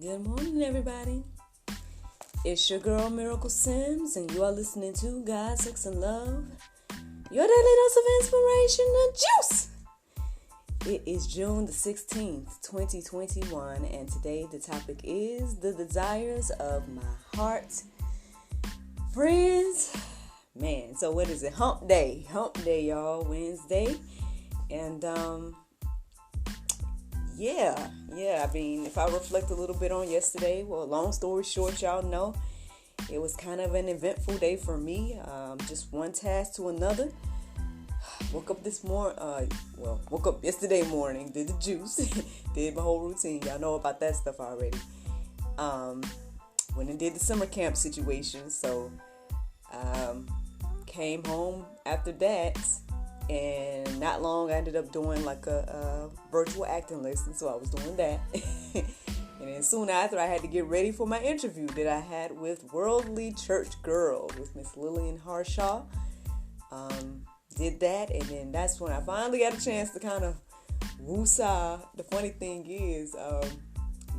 Good morning, everybody. It's your girl, Miracle Sims, and you are listening to God, Sex, and Love, your daily dose of inspiration and juice. It is June the 16th, 2021, and today the topic is the desires of my heart. Friends, man, so what is it? Hump day, y'all, Wednesday. And, I mean, if I reflect a little bit on yesterday, well, long story short, y'all know, it was kind of an eventful day for me. Just one task to another. Woke up yesterday morning, did the juice, did my whole routine. Y'all know about that stuff already. Went and did the summer camp situation. So, came home after that. And not long, I ended up doing like a virtual acting lesson, so I was doing that. And then soon after, I had to get ready for my interview that I had with Worldly Church Girl with Miss Lillian Harshaw. Did that, and then that's when I finally got a chance to kind of woosah. The funny thing is,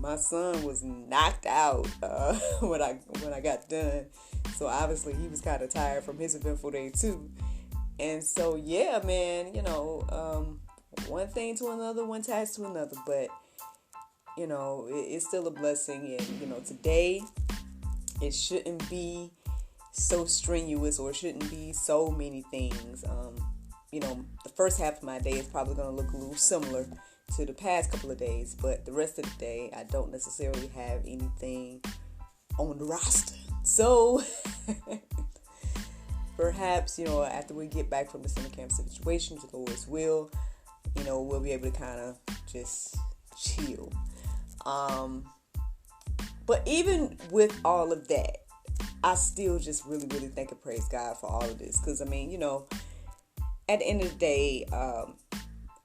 my son was knocked out when I got done, so obviously he was kind of tired from his eventful day too. And so, yeah, man, one thing to another, one task to another, but, it's still a blessing. And, today it shouldn't be so strenuous or shouldn't be so many things. The first half of my day is probably going to look a little similar to the past couple of days, but the rest of the day, I don't necessarily have anything on the roster. So... Perhaps, after we get back from the summer camp situation, the Lord's will, we'll be able to kind of just chill. But even with all of that, I still just really, really thank and praise God for all of this. Because, at the end of the day,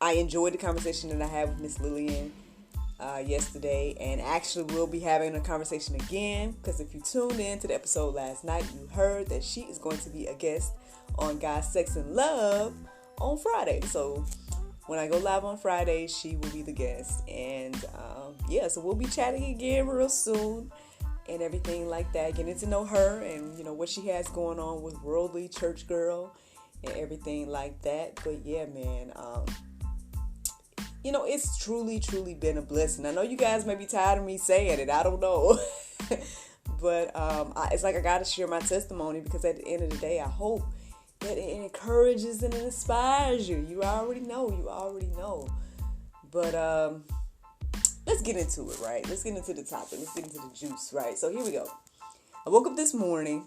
I enjoyed the conversation that I had with Miss Lillian yesterday, and actually we'll be having a conversation again, because if you tuned in to the episode last night, you heard that she is going to be a guest on God, Sex, and Love on Friday. So when I go live on Friday, she will be the guest, and so we'll be chatting again real soon and everything like that, getting to know her and what she has going on with Worldly Church Girl and everything like that. But yeah, man, it's truly, truly been a blessing. I know you guys may be tired of me saying it. I don't know. But it's like I got to share my testimony, because at the end of the day, I hope that it encourages and inspires you. You already know. But let's get into it, right? Let's get into the topic. Let's get into the juice, right? So here we go. I woke up this morning.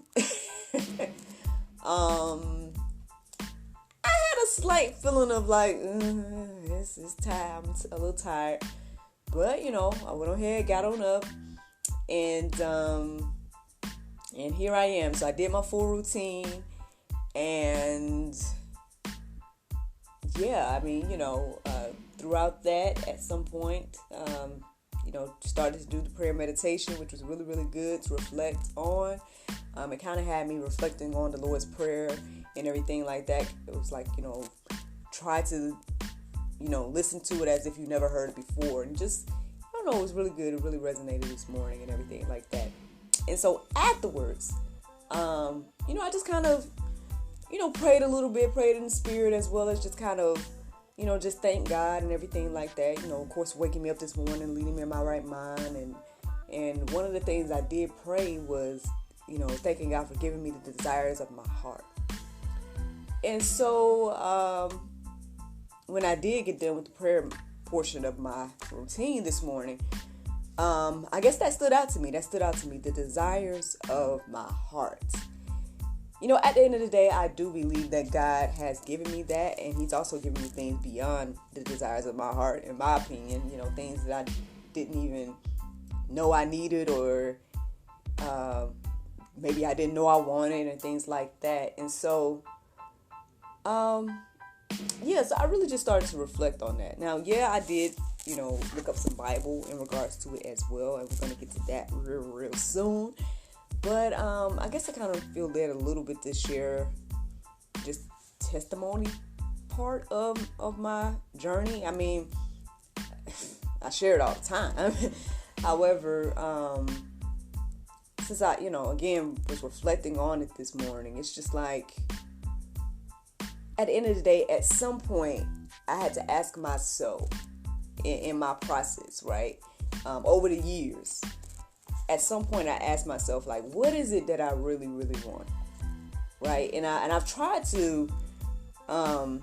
Slight feeling of like, it's time. I'm a little tired. But, I went ahead, got on up, and here I am. So I did my full routine, and throughout that, at some point, started to do the prayer meditation, which was really, really good to reflect on. It kind of had me reflecting on the Lord's Prayer and everything like that. It was like, try to, listen to it as if you never heard it before. And just, it was really good. It really resonated this morning and everything like that. And so afterwards, I just kind of, prayed a little bit, prayed in the spirit, as well as just kind of, just thank God and everything like that. Of course, waking me up this morning, leading me in my right mind. And one of the things I did pray was, thanking God for giving me the desires of my heart. And so, when I did get done with the prayer portion of my routine this morning, I guess that stood out to me. The desires of my heart. At the end of the day, I do believe that God has given me that, and He's also given me things beyond the desires of my heart, in my opinion. Things that I didn't even know I needed, or maybe I didn't know I wanted, and things like that. And so, so I really just started to reflect on that. Now, I did, look up some Bible in regards to it as well, and we're going to get to that real soon. But I guess I kind of feel led a little bit to share just testimony part of my journey. I share it all the time. However, since I, again, was reflecting on it this morning, it's just like, at the end of the day, at some point, I had to ask myself in my process, right? Over the years, at some point, I asked myself, like, what is it that I really, really want, right? And I've tried to kind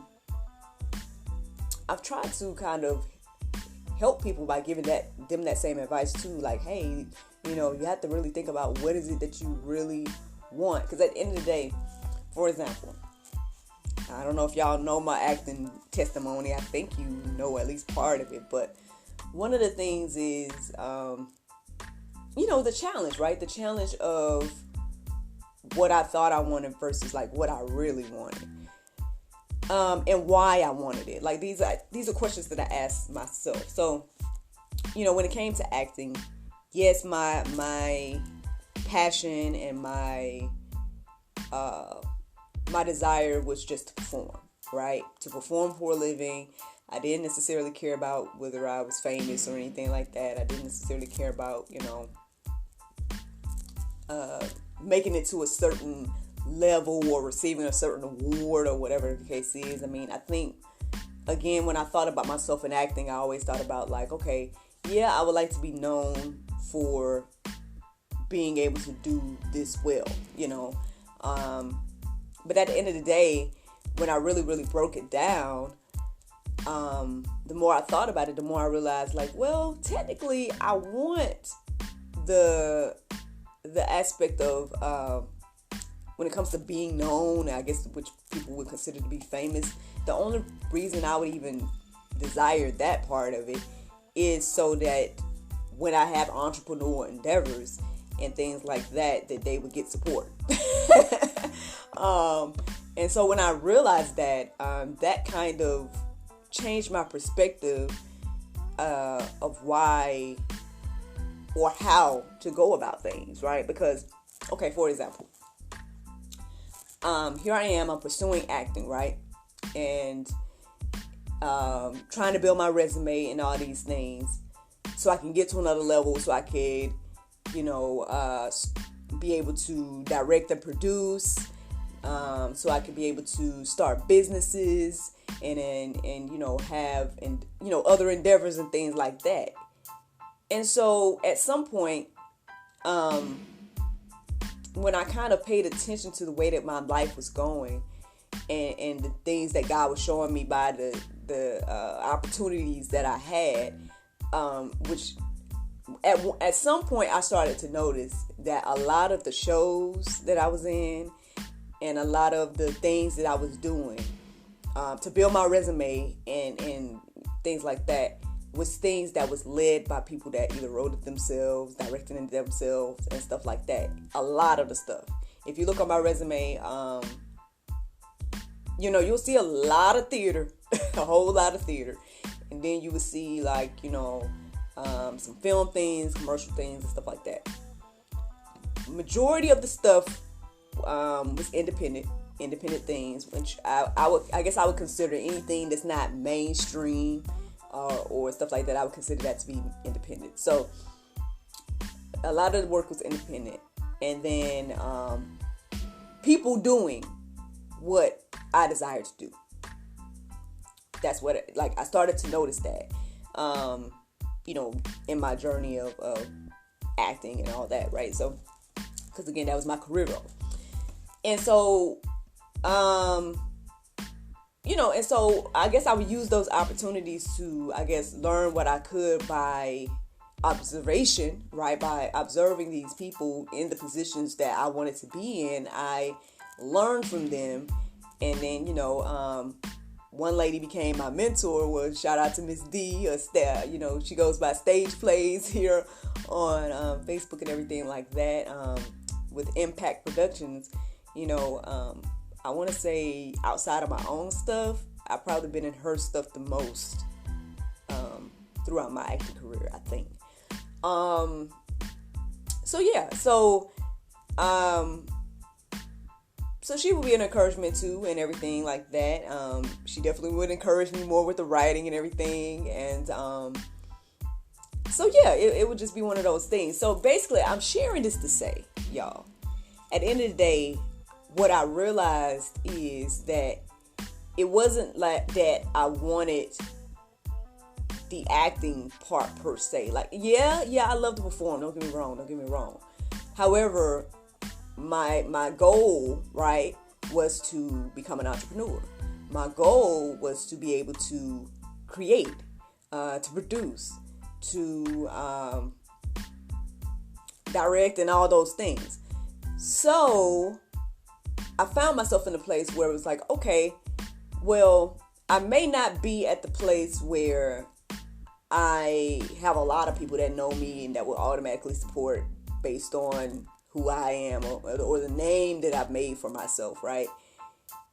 of help people by giving them that same advice too. Like, hey, you have to really think about what is it that you really want. Because at the end of the day, for example, I don't know if y'all know my acting testimony. I think you know at least part of it. But one of the things is, the challenge, right? The challenge of what I thought I wanted versus like what I really wanted. And why I wanted it. Like these are questions that I asked myself. So, when it came to acting, yes, my passion and my desire was just to perform, right? To perform for a living. I didn't necessarily care about whether I was famous or anything like that. I didn't necessarily care about, making it to a certain level or receiving a certain award or whatever the case is. I mean, I think, again, when I thought about myself in acting, I always thought about like, okay, yeah, I would like to be known for being able to do this well, but at the end of the day, when I really, really broke it down, the more I thought about it, the more I realized, like, well, technically, I want the aspect of when it comes to being known, I guess, which people would consider to be famous. The only reason I would even desire that part of it is so that when I have entrepreneurial endeavors and things like that they would get support. And so when I realized that, that kind of changed my perspective of why or how to go about things, right? Because, okay, for example, here I am, I'm pursuing acting, right? And trying to build my resume and all these things so I can get to another level, so I could, be able to direct and produce, so I could be able to start businesses and have other endeavors and things like that. And so at some point, when I kind of paid attention to the way that my life was going and the things that God was showing me by the opportunities that I had, which at some point I started to notice that a lot of the shows that I was in and a lot of the things that I was doing to build my resume and things like that was things that was led by people that either wrote it themselves, directed it themselves, and stuff like that. A lot of the stuff. If you look on my resume, you'll see a lot of theater, a whole lot of theater. And then you will see like, some film things, commercial things, and stuff like that. Majority of the stuff was independent things, which I guess I would consider anything that's not mainstream or stuff like that. I would consider that to be independent. So a lot of the work was independent, and then people doing what I desired to do. That's what I started to notice that, in my journey of acting and all that, right? So, because again, that was my career role. And so, and so I guess I would use those opportunities to, I guess, learn what I could by observation, right? By observing these people in the positions that I wanted to be in. I learned from them. And then, one lady became my mentor. Well, shout out to Miss D. She goes by Stage Plays here on Facebook and everything like that, with Impact Productions. I want to say outside of my own stuff, I've probably been in her stuff the most throughout my acting career, I think. So she would be an encouragement too and everything like that. She definitely would encourage me more with the writing and everything. And So yeah, it would just be one of those things. So basically, I'm sharing this to say, y'all, at the end of the day, what I realized is that it wasn't like that I wanted the acting part per se. Like, yeah, I love to perform. Don't get me wrong. However, my goal, right, was to become an entrepreneur. My goal was to be able to create, to produce, to direct, and all those things. So I found myself in a place where it was like, okay, well, I may not be at the place where I have a lot of people that know me and that will automatically support based on who I am or the name that I've made for myself, right?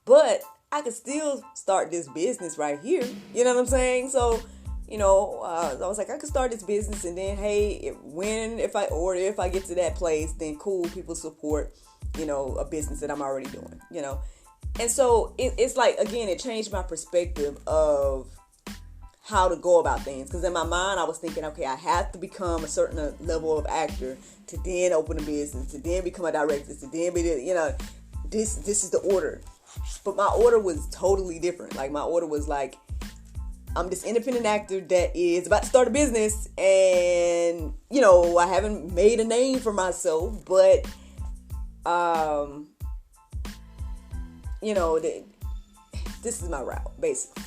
But I could still start this business right here. You know what I'm saying? So, I was like, I could start this business, and then, hey, if I get to that place, then cool, people support, a business that I'm already doing, And so it's like, again, it changed my perspective of how to go about things. Because in my mind, I was thinking, okay, I have to become a certain level of actor to then open a business, to then become a director, to then be, this is the order. But my order was totally different. Like, my order was like, I'm this independent actor that is about to start a business, and, I haven't made a name for myself, but, this is my route, basically.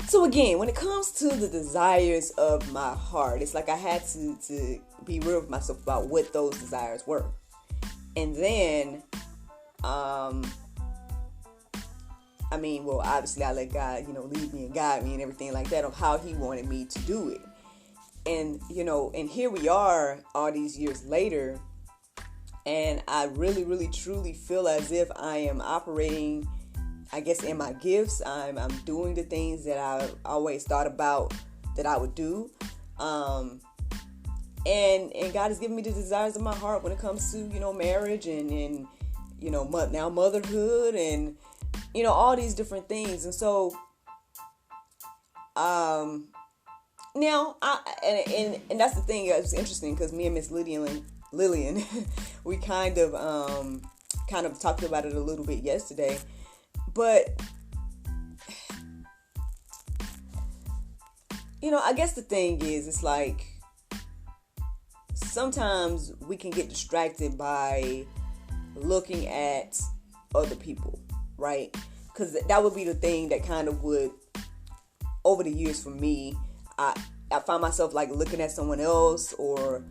So again, when it comes to the desires of my heart, it's like I had to be real with myself about what those desires were. And then, obviously I let God, lead me and guide me and everything like that of how he wanted me to do it. And, and here we are all these years later, and I really, really, truly feel as if I am operating, I guess, in my gifts. I'm doing the things that I always thought about that I would do. And God has given me the desires of my heart when it comes to, marriage and now motherhood and, all these different things. And so, now, and that's the thing. It's interesting because me and Miss Lillian, we kind of talked about it a little bit yesterday. But, I guess the thing is, it's like, sometimes we can get distracted by looking at other people, right? Because that would be the thing that kind of would, over the years for me, I find myself like looking at someone else, or,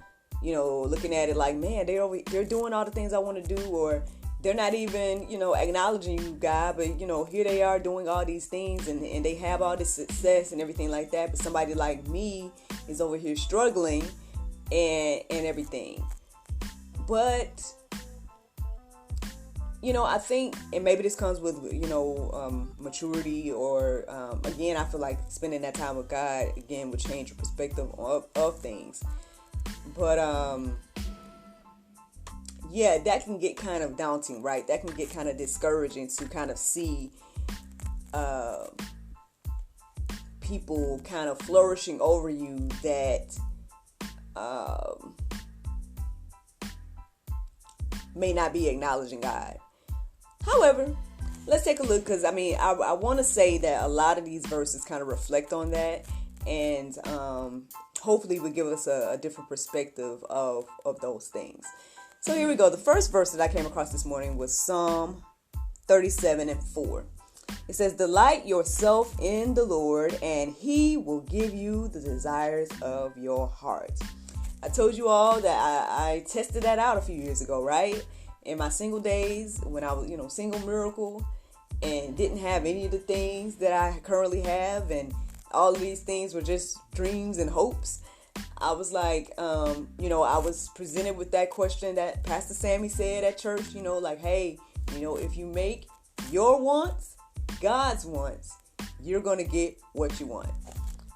looking at it like, man, they're doing all the things I want to do, or they're not even, acknowledging you, God, but, here they are doing all these things and they have all this success and everything like that. But somebody like me is over here struggling and everything. But, I think, and maybe this comes with, maturity, or, again, I feel like spending that time with God, again, would change your perspective of things. But, yeah, that can get kind of daunting, right? That can get kind of discouraging to kind of see people kind of flourishing over you that may not be acknowledging God. However, let's take a look, because I want to say that a lot of these verses kind of reflect on that, and hopefully will give us a different perspective of those things. So here we go. The first verse that I came across this morning was Psalm 37:4. It says, "Delight yourself in the Lord, and he will give you the desires of your heart." I told you all that I tested that out a few years ago, right? In my single days, when I was, single miracle, and didn't have any of the things that I currently have, and all of these things were just dreams and hopes. I was like, I was presented with that question that Pastor Sammy said at church, like, hey, if you make your wants God's wants, you're going to get what you want.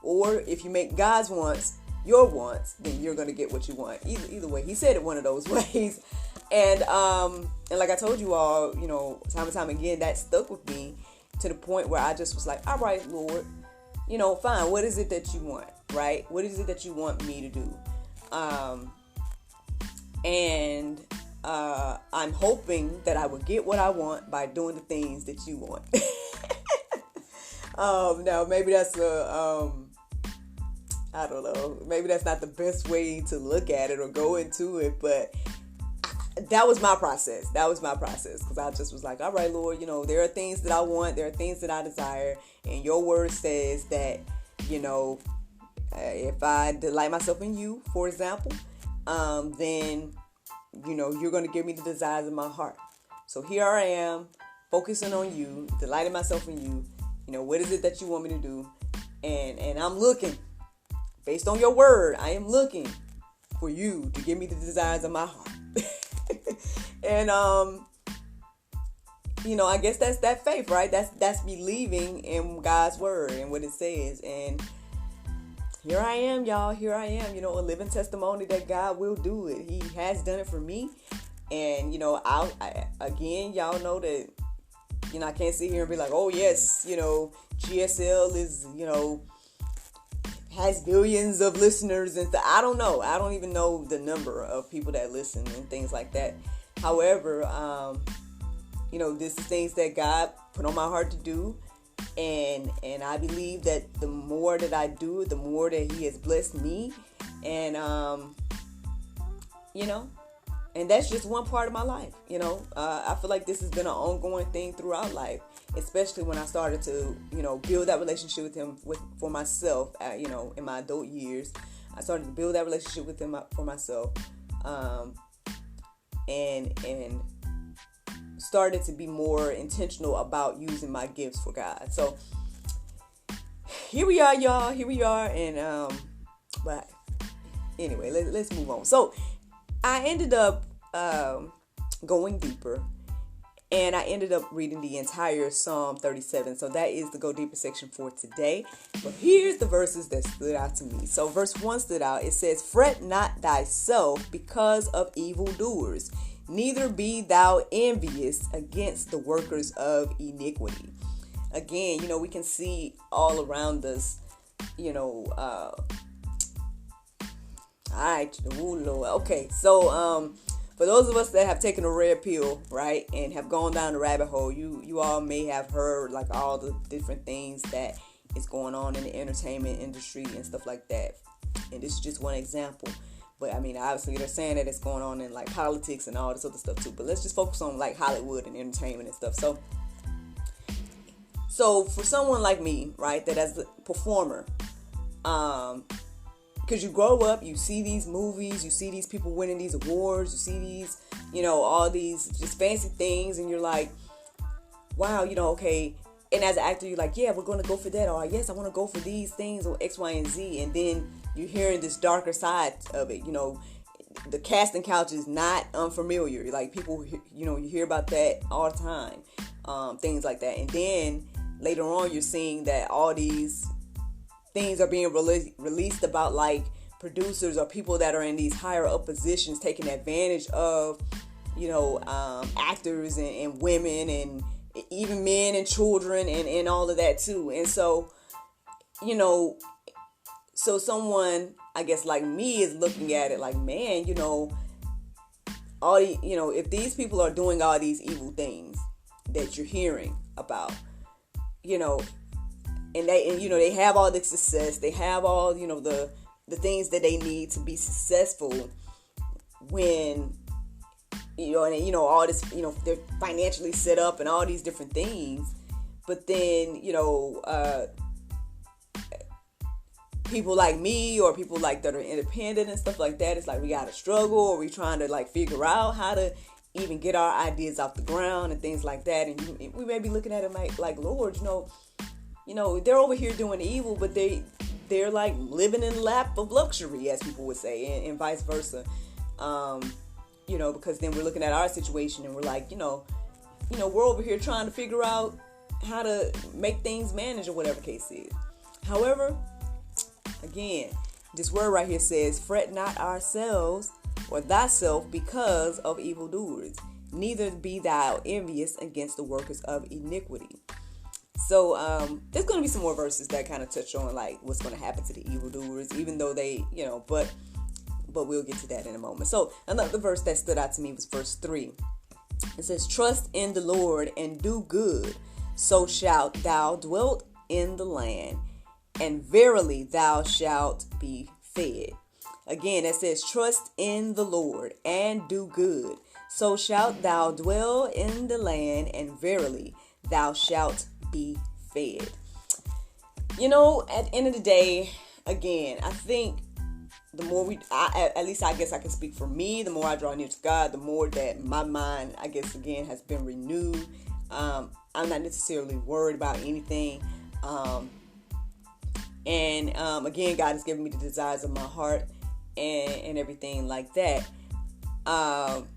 Or if you make God's wants your wants, then you're going to get what you want. Either way, he said it one of those ways. And like I told you all, time and time again, that stuck with me to the point where I just was like, all right, Lord, fine. What is it that you want? right? What is it that you want me to do? And I'm hoping that I will get what I want by doing the things that you want. Now maybe that's I don't know, maybe that's not the best way to look at it or go into it, but that was my process. Because I just was like, all right, Lord, there are things that I want, there are things that I desire, and your word says that, if I delight myself in you, for example, then, you're going to give me the desires of my heart. So here I am, focusing on you, delighting myself in you. What is it that you want me to do? And I'm looking, based on your word, I am looking for you to give me the desires of my heart. And, I guess that's that faith, right? That's believing in God's word and what it says. And here I am, y'all. Here I am, a living testimony that God will do it. He has done it for me. And, again, y'all know that, I can't sit here and be like, oh, yes, GSL is, has billions of listeners. And I don't know. I don't even know the number of people that listen and things like that. However, this is things that God put on my heart to do. And I believe that the more that I do it, the more that he has blessed me. And, and that's just one part of my life. I feel like this has been an ongoing thing throughout life, especially when I started to, build that relationship with him for myself, in my adult years. I started to build that relationship with him for myself. And started to be more intentional about using my gifts for God. So here we are, y'all. Here we are. And, but anyway, let's move on. So I ended up, going deeper, and I ended up reading the entire Psalm 37. So that is the Go Deeper section for today. But here's the verses that stood out to me. So verse 1 stood out. It says, "Fret not thyself because of evildoers, neither be thou envious against the workers of iniquity." Again, we can see all around us, all right, ooh, Lord. Okay, so for those of us that have taken a red pill, right, and have gone down the rabbit hole, you all may have heard like all the different things that is going on in the entertainment industry and stuff like that. And this is just one example. But I mean, obviously they're saying that it's going on in like politics and all this other stuff too. But let's just focus on like Hollywood and entertainment and stuff. So for someone like me, right, that as a performer, because you grow up, you see these movies, you see these people winning these awards, you see these, all these just fancy things, and you're like, wow, okay. And as an actor, you're like, yeah, we're going to go for that, or yes, I want to go for these things, or X, Y, and Z. And then you're hearing this darker side of it. The casting couch is not unfamiliar. Like people, you hear about that all the time, things like that. And then later on, you're seeing that all these things are being released about like producers or people that are in these higher up positions taking advantage of, actors and women and even men and children and all of that too. And so, so someone, I guess like me, is looking at it like, man, all if these people are doing all these evil things that you're hearing about, and they have all the success, they have all, the things that they need to be successful when, all this, they're financially set up and all these different things. But then, people like me or people like that are independent and stuff like that, it's like we got to struggle, or we trying to like figure out how to even get our ideas off the ground and things like that. And we may be looking at it like Lord, they're over here doing evil, but they're like living in the lap of luxury, as people would say, and vice versa. Because then we're looking at our situation and we're like, we're over here trying to figure out how to make things manage or whatever case is. However, again, this word right here says, "Fret not ourselves or thyself because of evildoers, neither be thou envious against the workers of iniquity." So there's going to be some more verses that kind of touch on like what's going to happen to the evildoers, even though they, but we'll get to that in a moment. So another verse that stood out to me was verse 3. It says, trust in the Lord and do good, so shalt thou dwell in the land, and verily thou shalt be fed. Again, it says, trust in the Lord and do good, so shalt thou dwell in the land, and verily thou shalt be fed. At the end of the day, again, I think the more at least I guess I can speak for me, the more I draw near to God, the more that my mind, I guess, again, has been renewed. I'm not necessarily worried about anything. Again, God has given me the desires of my heart and everything like that. And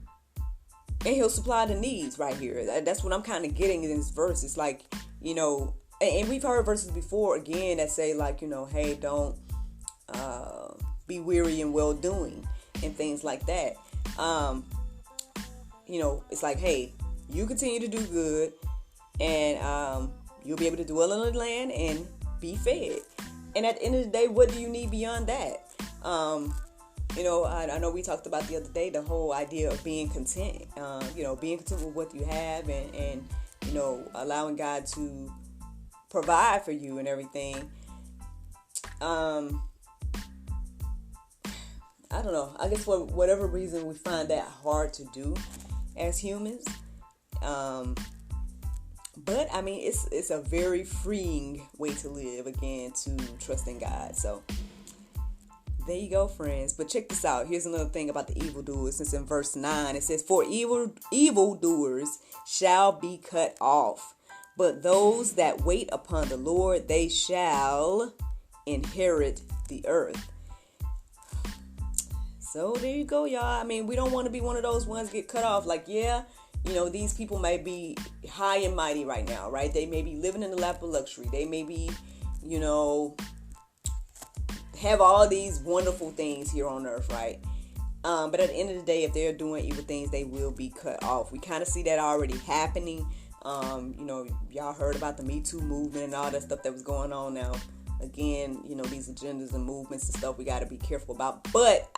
he'll supply the needs right here. That's what I'm kind of getting in this verse. It's like, and we've heard verses before, again, that say like, hey, don't be weary in well doing and things like that. It's like, hey, you continue to do good, and you'll be able to dwell in the land and be fed. And at the end of the day, what do you need beyond that? I know we talked about the other day the whole idea of being content. Being content with what you have, and allowing God to provide for you and everything. I don't know. I guess for whatever reason we find that hard to do as humans. But I mean, it's a very freeing way to live, again, to trust in God. So there you go, friends. But check this out. Here's another thing about the evildoers. Since in verse 9, it says, for evildoers shall be cut off, but those that wait upon the Lord, they shall inherit the earth. So there you go, y'all. I mean, we don't want to be one of those ones get cut off. Like, yeah, these people may be high and mighty right now, right? They may be living in the lap of luxury. They may be, have all these wonderful things here on earth, right? But at the end of the day, if they're doing evil things, they will be cut off. We kind of see that already happening. Y'all heard about the Me Too movement and all that stuff that was going on now. Again, these agendas and movements and stuff we got to be careful about. But,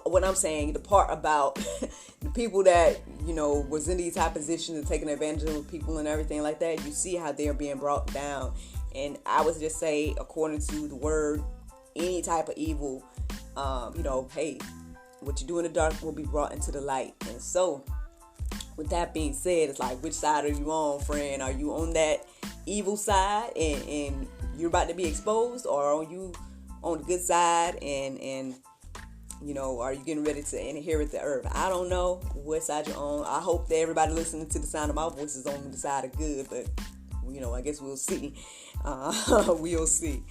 what I'm saying, the part about the people that, was in these high positions and taking advantage of people and everything like that, you see how they're being brought down. And I would just say, according to the word, any type of evil, hey, what you do in the dark will be brought into the light. And so, with that being said, it's like, which side are you on, friend? Are you on that evil side and you're about to be exposed, or are you on the good side and are you getting ready to inherit the earth? I don't know what side you're on. I hope that everybody listening to the sound of my voice is on the side of good, but I guess we'll see. We'll see.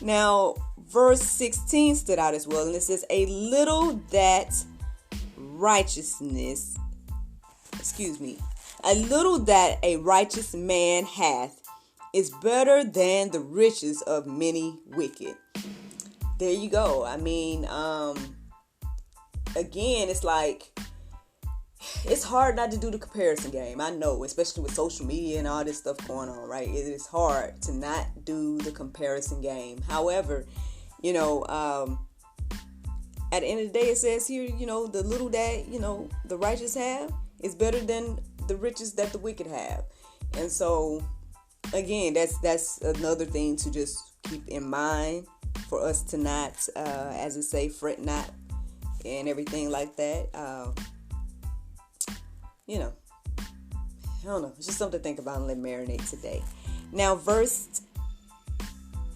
Now, verse 16 stood out as well, and it says, a little that a righteous man hath is better than the riches of many wicked. There you go. I mean, again, it's like, it's hard not to do the comparison game. I know, especially with social media and all this stuff going on, right? It is hard to not do the comparison game. However, at the end of the day, it says here, the little that, the righteous have is better than the riches that the wicked have. And so, again, that's another thing to just keep in mind for us to not, as it say, fret not and everything like that. I don't know. It's just something to think about and let marinate today. Now, verse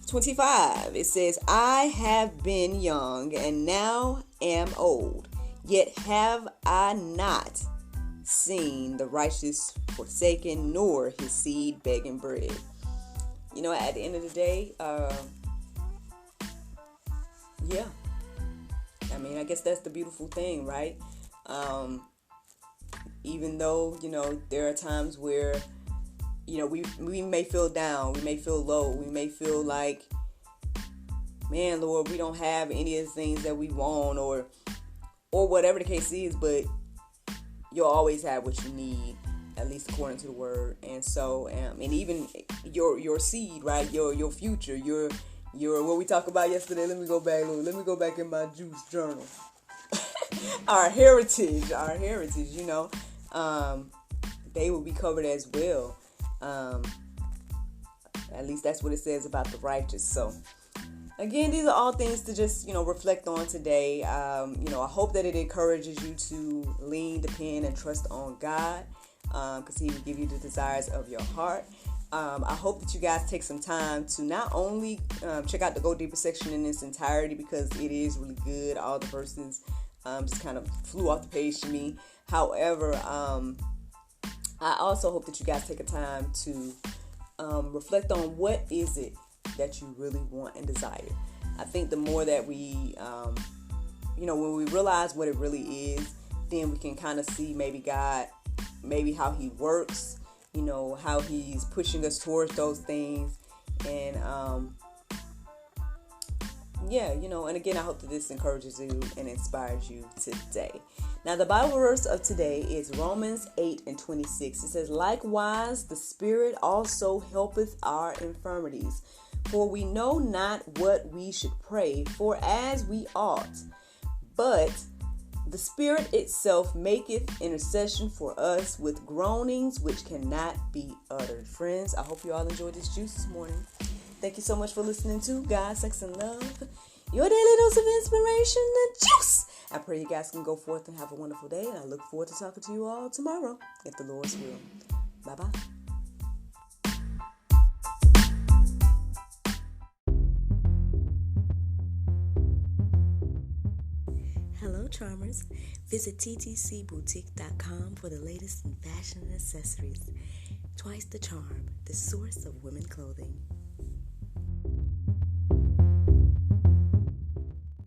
25, it says, I have been young and now am old, yet have I not seen the righteous forsaken, nor his seed begging bread. At the end of the day, yeah. I mean, I guess that's the beautiful thing, right? Even though, there are times where, we may feel down, we may feel low, we may feel like, man, Lord, we don't have any of the things that we want, or whatever the case is, but you'll always have what you need at least according to the word. And so, and even your seed, right? Your future, your what we talked about yesterday. Let me go back in my juice journal. our heritage, they will be covered as well. At least that's what it says about the righteous. So, again, these are all things to just, reflect on today. I hope that it encourages you to lean, depend, and trust on God, because He will give you the desires of your heart. I hope that you guys take some time to not only check out the Go Deeper section in its entirety, because it is really good. All the verses just kind of flew off the page to me. However, I also hope that you guys take a time to reflect on what is it that you really want and desire. I think the more that we, when we realize what it really is, then we can kind of see maybe God, maybe how He works, how He's pushing us towards those things. And, and again, I hope that this encourages you and inspires you today. Now, the Bible verse of today is Romans 8:26. It says, "Likewise, the Spirit also helpeth our infirmities. For we know not what we should pray for as we ought, but the Spirit itself maketh intercession for us with groanings which cannot be uttered." Friends, I hope you all enjoyed this juice this morning. Thank you so much for listening to God, Sex, and Love, your daily dose of inspiration and juice. I pray you guys can go forth and have a wonderful day, and I look forward to talking to you all tomorrow, if the Lord's will. Bye-bye. Hello, charmers. Visit ttcboutique.com for the latest in fashion and accessories. Twice the charm, the source of women clothing.